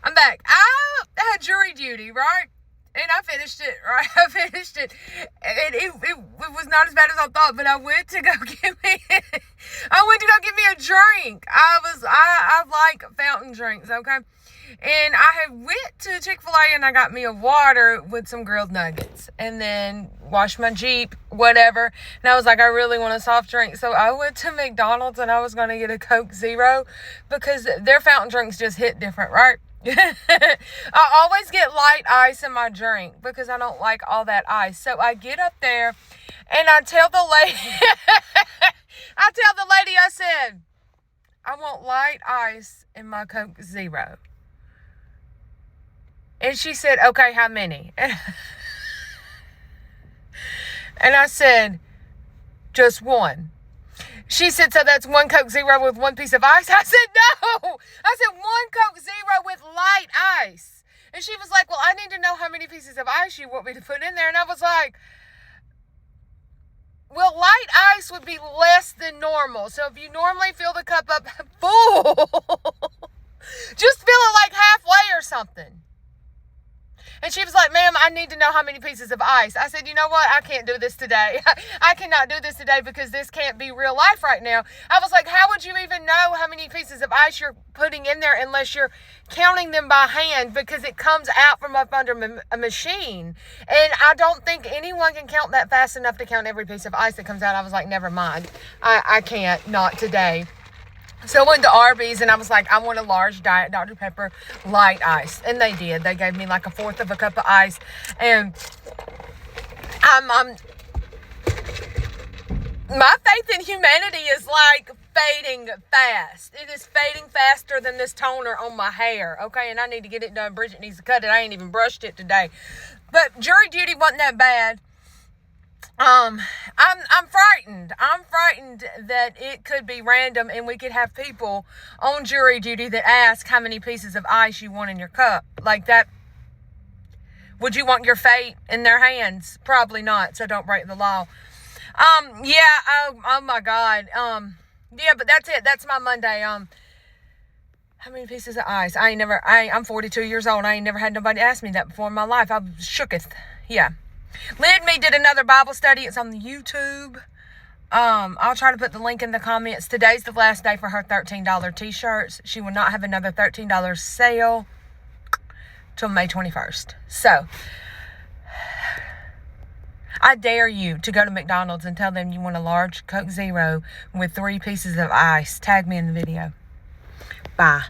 I'm back. I had jury duty, right? And I finished it, right? I finished it. And it was not as bad as I thought, but I went to go get me a drink. I like fountain drinks, okay? And I had went to Chick-fil-A and I got me a water with some grilled nuggets and then washed my Jeep, whatever. And I was like, I really want a soft drink. So I went to McDonald's and I was going to get a Coke Zero because their fountain drinks just hit different, right? I always get light ice in my drink because I don't like all that ice. So I get up there and I tell the lady, I said, I want light ice in my Coke Zero. And she said, okay, how many? And I said, just one. She said, so that's one Coke Zero with one piece of ice? I said, no. I said, one Coke Zero with light ice. And she was like, well, I need to know how many pieces of ice you want me to put in there. And I was like, well, light ice would be less than normal. So if you normally fill the cup up full, just fill it like halfway or something. And she was like, ma'am, I need to know how many pieces of ice. I said, you know what? I can't do this today. I cannot do this today because this can't be real life right now. I was like, how would you even know how many pieces of ice you're putting in there unless you're counting them by hand because it comes out from up under a machine. And I don't think anyone can count that fast enough to count every piece of ice that comes out. I was like, never mind. I can't, not today. So I went to Arby's and I was like, I want a large Diet Dr. Pepper light ice. And they did. They gave me like a fourth of a cup of ice. And my faith in humanity is like fading fast. It is fading faster than this toner on my hair. Okay, and I need to get it done. Bridget needs to cut it. I ain't even brushed it today. But jury duty wasn't that bad. I'm frightened. I'm frightened that it could be random and we could have people on jury duty that ask how many pieces of ice you want in your cup. Like that. Would you want your fate in their hands? Probably not. So don't break the law. Yeah. Oh my God. Yeah, but that's it. That's my Monday. How many pieces of ice? I'm 42 years old. I ain't never had nobody ask me that before in my life. I shooketh. Yeah. Lyd Me did another Bible study. It's on the YouTube. I'll try to put the link in the comments. Today's the last day for her $13 t-shirts. She will not have another $13 sale till May 21st. So, I dare you to go to McDonald's and tell them you want a large Coke Zero with 3 pieces of ice. Tag me in the video. Bye.